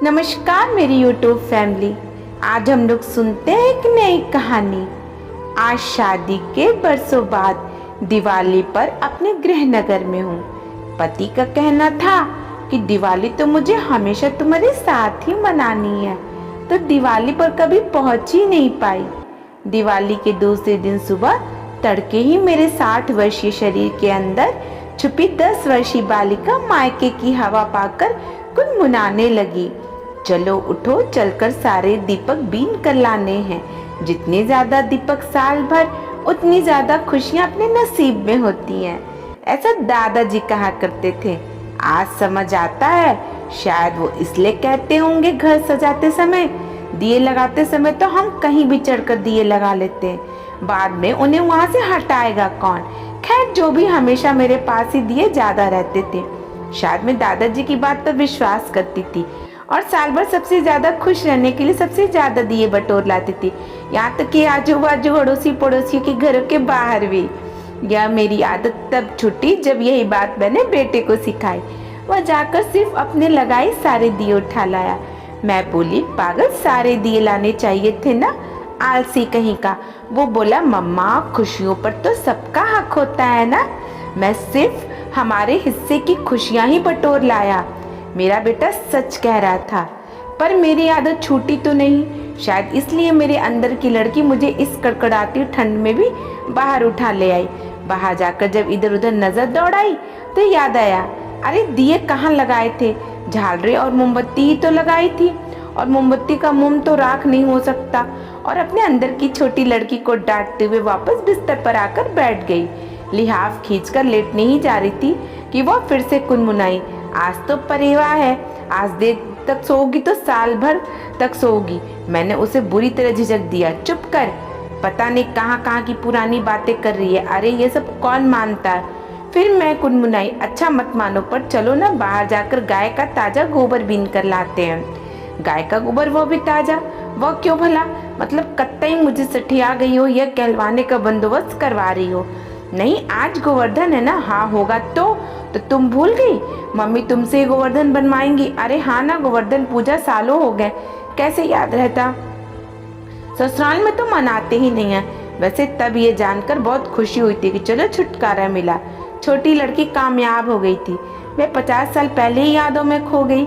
नमस्कार मेरी YouTube family. आज हम लोग सुनते हैं एक नई कहानी। आज शादी के बरसों बाद दिवाली पर अपने गृहनगर में हूँ। पति का कहना था कि दिवाली तो मुझे हमेशा तुम्हारे साथ ही मनानी है, तो दिवाली पर कभी पहुँच ही नहीं पाई। दिवाली के दूसरे दिन सुबह तड़के ही मेरे 60 वर्षीय शरीर के अंदर छुपी 10 वर्षीय बालिका मायके की हवा पाकर गुनगुनाने लगी। चलो उठो, चलकर सारे दीपक बीन कर लाने हैं। जितने ज्यादा दीपक साल भर, उतनी ज्यादा खुशियां अपने नसीब में होती हैं। ऐसा दादाजी कहा करते थे। आज समझ आता है, शायद वो इसलिए कहते होंगे घर सजाते समय, दिए लगाते समय तो हम कहीं भी चढ़कर दिए लगा लेते हैं, बाद में उन्हें वहां से हटाएगा कौन। खैर, जो भी, हमेशा मेरे पास ही दिए ज्यादा रहते थे। शायद मैं दादाजी की बात पर विश्वास करती थी और साल भर सबसे ज्यादा खुश रहने के लिए सबसे ज्यादा दिए बटोर लाती थी, यहाँ तक कि आजू बाजू अड़ोसी पड़ोसियों के घरों के बाहर भी। यह मेरी आदत तब छूटी जब यही बात मैंने बेटे को सिखाई। वह जाकर सिर्फ अपने लगाए सारे दिए उठा लाया। मैं बोली, पागल, सारे दिए लाने चाहिए थे ना, आलसी कहीं का। वो बोला, मम्मा, खुशियों पर तो सबका हक होता है ना, मैं सिर्फ हमारे हिस्से की खुशियां ही बटोर लाया। मेरा बेटा सच कह रहा था, पर मेरी आदत छूटी तो नहीं। शायद इसलिए मेरे अंदर की लड़की मुझे इस कड़कड़ाती ठंड में भी बाहर उठा ले आई। बाहर जाकर जब इधर उधर नजर दौड़ाई तो याद आया, अरे दिए कहाँ लगाए थे, झालरें और मोमबत्ती ही तो लगाई थी, और मोमबत्ती का मोम तो राख नहीं हो सकता। और अपने अंदर की छोटी लड़की को डांटते हुए वापस बिस्तर पर आकर बैठ गई। लिहाफ खींचकर लेटने ही जा रही थी कि वह फिर से कुनमुनाई, आज तो परेवा है, आज देर तक सोओगी तो साल भर तक सोओगी। मैंने उसे बुरी तरह झिझक दिया, चुप कर, पता नहीं कहाँ की पुरानी बातें कर रही है, अरे ये सब कौन मानता है। फिर मैं कुनमुनाई, अच्छा मत मानो, पर चलो ना बाहर जाकर गाय का ताजा गोबर बीन कर लाते हैं। गाय का गोबर, वो भी ताजा? वह क्यों भला? मतलब कतई मुझे सठिया गई हो, यह कहलवाने का बंदोबस्त करवा रही हो। नहीं, आज गोवर्धन है ना। हाँ होगा तो तुम भूल गई, मम्मी तुमसे गोवर्धन बनवाएंगी। अरे हाँ ना, गोवर्धन पूजा सालों हो गए, कैसे याद रहता। ससुराल में तो मनाते ही नहीं है। वैसे तब ये जानकर बहुत खुशी हुई थी कि चलो छुटकारा मिला, छोटी लड़की कामयाब हो गई थी। मैं 50 साल पहले ही यादों में खो गई।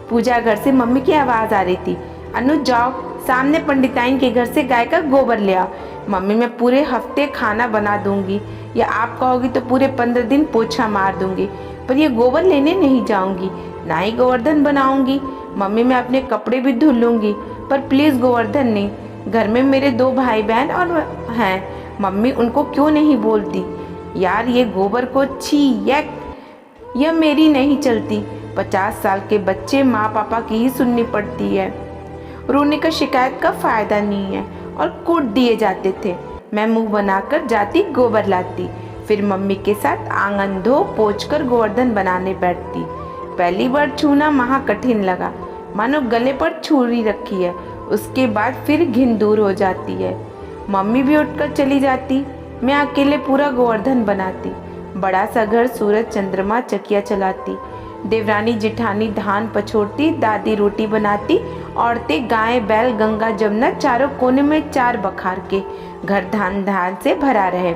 पूजा घर से मम्मी की आवाज आ रही थी, अनु जाओ, सामने पंडिताइन के घर से गाय का गोबर ले आओ। मम्मी, मैं पूरे हफ्ते खाना बना दूंगी, या आप कहोगी तो पूरे 15 दिन पोछा मार दूंगी, पर ये गोबर लेने नहीं जाऊंगी, ना ही गोवर्धन बनाऊंगी। मम्मी, मैं अपने कपड़े भी धुल लूंगी, पर प्लीज गोवर्धन नहीं। घर में मेरे 2 भाई बहन और हैं, मम्मी उनको क्यों नहीं बोलती। यार, ये गोबर को छी, यह मेरी नहीं चलती। 50 साल के बच्चे माँ पापा की ही सुननी पड़ती है। रोने का शिकायत का फायदा नहीं है, और कूट दिए जाते थे। मैं मुंह बनाकर जाती, गोबर लाती, फिर मम्मी के साथ आंगन धो पोंछ कर गोवर्धन बनाने बैठती। पहली बार छूना महा कठिन लगा, मानो गले पर छुरी रखी है। उसके बाद फिर घिन दूर हो जाती है। मम्मी भी उठकर चली जाती, मैं अकेले पूरा गोवर्धन बनाती। बड़ा सा घर, सूरज चंद्रमा चकिया चलाती, देवरानी जिठानी धान पछोड़ती, दादी रोटी बनाती, औरतें गाय बैल गंगा जमुना चारों कोने में 4 बखार के घर धान से भरा रहे।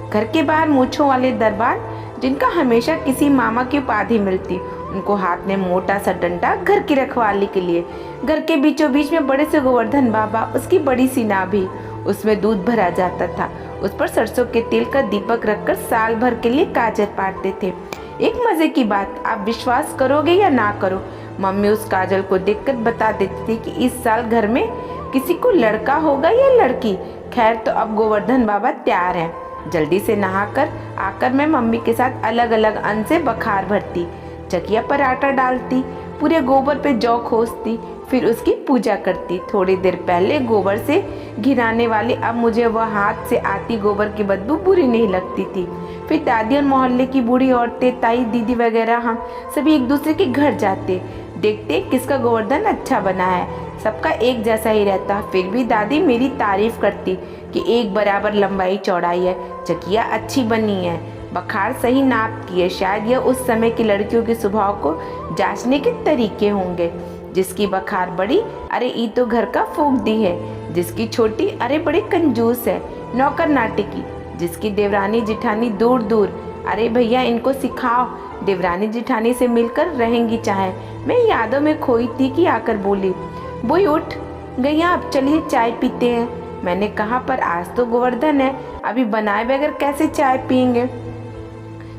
घर के बाहर मूंछों वाले दरबार, जिनका हमेशा किसी मामा की उपाधि मिलती, उनको हाथ में मोटा सा डंडा घर की रखवाली के लिए। घर के बीचों बीच में बड़े से गोवर्धन बाबा, उसकी बड़ी सी नाभि, उसमें दूध भरा जाता था। उस पर सरसों के तेल का दीपक रखकर साल भर के लिए काजर पाटते थे। एक मजे की बात, आप विश्वास करोगे या ना करो, मम्मी उस काजल को देखकर बता देती थी कि इस साल घर में किसी को लड़का होगा या लड़की। खैर, तो अब गोवर्धन बाबा तैयार हैं। जल्दी से नहाकर आकर मैं मम्मी के साथ अलग अलग अन्न से बखार भरती, चकिया पर आटा डालती, पूरे गोबर पे जौ खोसती, फिर उसकी पूजा करती। थोड़ी देर पहले गोबर से घिराने वाली अब मुझे वह हाथ से आती गोबर की बदबू बुरी नहीं लगती थी। फिर दादी और मोहल्ले की बूढ़ी औरतें, ताई दीदी वगैरह, हम सभी एक दूसरे के घर जाते, देखते किसका गोवर्धन अच्छा बना है। सबका एक जैसा ही रहता, फिर भी दादी मेरी तारीफ करती कि एक बराबर लंबाई चौड़ाई है, चकिया अच्छी बनी है, बखार सही नाप की है। शायद यह उस समय की लड़कियों के स्वभाव को जांचने के तरीके होंगे। जिसकी बखार बड़ी, अरे ई तो घर का फूक दी है। जिसकी छोटी, अरे बड़ी कंजूस है, नौकर नाटी की। जिसकी देवरानी जिठानी दूर दूर, अरे भैया इनको सिखाओ, देवरानी जिठानी से मिलकर रहेंगी चाहे। मैं यादों में खोई थी कि आकर बोली, बुई उठ गई, अब चलिए चाय पीते हैं। मैंने कहा, पर आज तो गोवर्धन है, अभी बनाए बगैर कैसे चाय पियेंगे।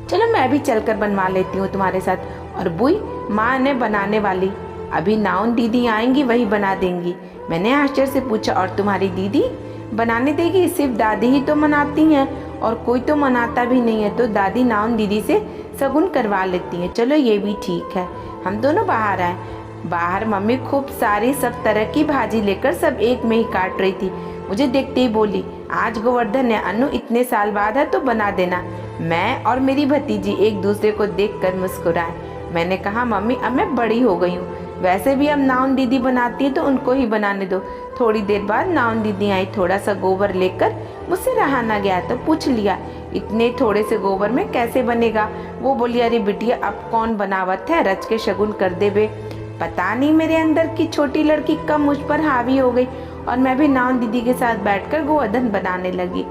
चलो मैं भी चलकर बनवा लेती हूँ तुम्हारे साथ। और बुई, माँ ने बनाने वाली, अभी नाउन दीदी आएंगी वही बना देंगी। मैंने आश्चर्य से पूछा, और तुम्हारी दीदी बनाने देगी? सिर्फ दादी ही तो मनाती हैं और कोई तो मनाता भी नहीं है, तो दादी नाउन दीदी से सगुन करवा लेती हैं। चलो ये भी ठीक है। हम दोनों बाहर आए। बाहर मम्मी खूब सारी सब तरह की भाजी लेकर सब एक में ही काट रही थी। मुझे देखते ही बोली, आज गोवर्धन है अनु, इतने साल बाद है तो बना देना। मैं और मेरी भतीजी एक दूसरे को देखकर मुस्कुराए। मैंने कहा, मम्मी अब मैं बड़ी हो गई हूँ, वैसे भी अब नाउन दीदी बनाती है तो उनको ही बनाने दो। थोड़ी देर बाद नाउन दीदी आई, थोड़ा सा गोबर लेकर। मुझसे रहा ना गया तो पूछ लिया, इतने थोड़े से गोबर में कैसे बनेगा? वो बोली, अरे बिटिया अब कौन बनावत है, रच के शगुन कर दे बे। पता नहीं मेरे अंदर की छोटी लड़की कब मुझ पर हावी हो गई और मैं भी नाउन दीदी के साथ बैठकर गोवर्धन बनाने लगी।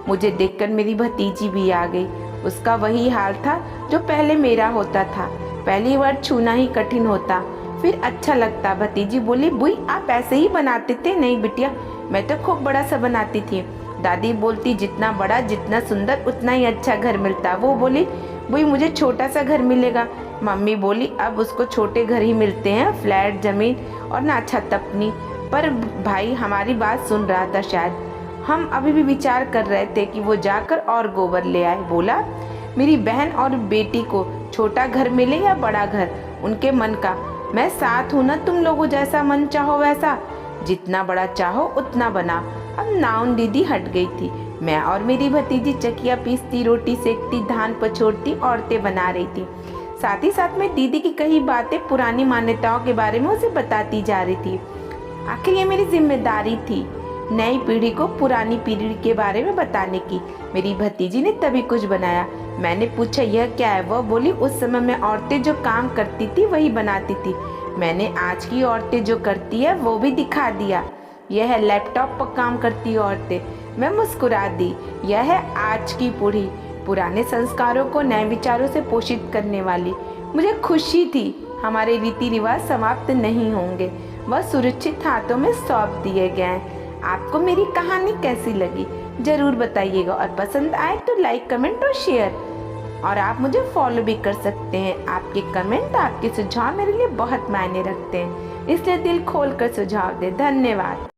मुझे देखकर मेरी भतीजी भी आ गई। उसका वही हाल था जो पहले मेरा होता था। पहली बार छूना ही कठिन होता, फिर अच्छा लगता। भतीजी बोली, बुई आप ऐसे ही बनाते थे? नहीं बिटिया, मैं तो खूब बड़ा सा बनाती थी। दादी बोलती, जितना बड़ा जितना सुंदर उतना ही अच्छा घर मिलता। वो बोली, बुई मुझे छोटा सा घर मिलेगा। मम्मी बोली, अब उसको छोटे घर ही मिलते हैं, फ्लैट जमीन और ना छत अपनी। पर भाई हमारी बात सुन रहा था शायद। हम अभी भी विचार कर रहे थे कि वो जाकर और गोबर ले आए। बोला, मेरी बहन और बेटी को छोटा घर मिले या बड़ा घर, उनके मन का। मैं साथ हूँ ना, तुम लोगों जैसा मन चाहो वैसा, जितना बड़ा चाहो उतना बना। अब नाउन दीदी हट गई थी। मैं और मेरी भतीजी चकिया पीसती, रोटी सेकती, धान पछोड़ती, औरतें बना रही थी। साथ ही साथ में दीदी की कई बातें पुरानी मान्यताओं के बारे में उसे बताती जा रही थी। आखिर ये मेरी जिम्मेदारी थी नई पीढ़ी को पुरानी पीढ़ी के बारे में बताने की। मेरी भतीजी ने तभी कुछ बनाया। मैंने पूछा, यह क्या है? वह बोली, उस समय में औरतें जो काम करती थी वही बनाती थी। मैंने आज की औरतें जो करती है वो भी दिखा दिया। यह है लैपटॉप पर काम करती औरतें। मैं मुस्कुरा दी। यह है आज की पीढ़ी, पुराने संस्कारों को नए विचारों से पोषित करने वाली। मुझे खुशी थी हमारे रीति रिवाज समाप्त नहीं होंगे, वह सुरक्षित हाथों में सौंप दिए गए। आपको मेरी कहानी कैसी लगी जरूर बताइएगा, और पसंद आए तो लाइक कमेंट और शेयर, और आप मुझे फॉलो भी कर सकते हैं। आपके कमेंट, आपके सुझाव मेरे लिए बहुत मायने रखते हैं, इसलिए दिल खोल कर सुझाव दें। धन्यवाद।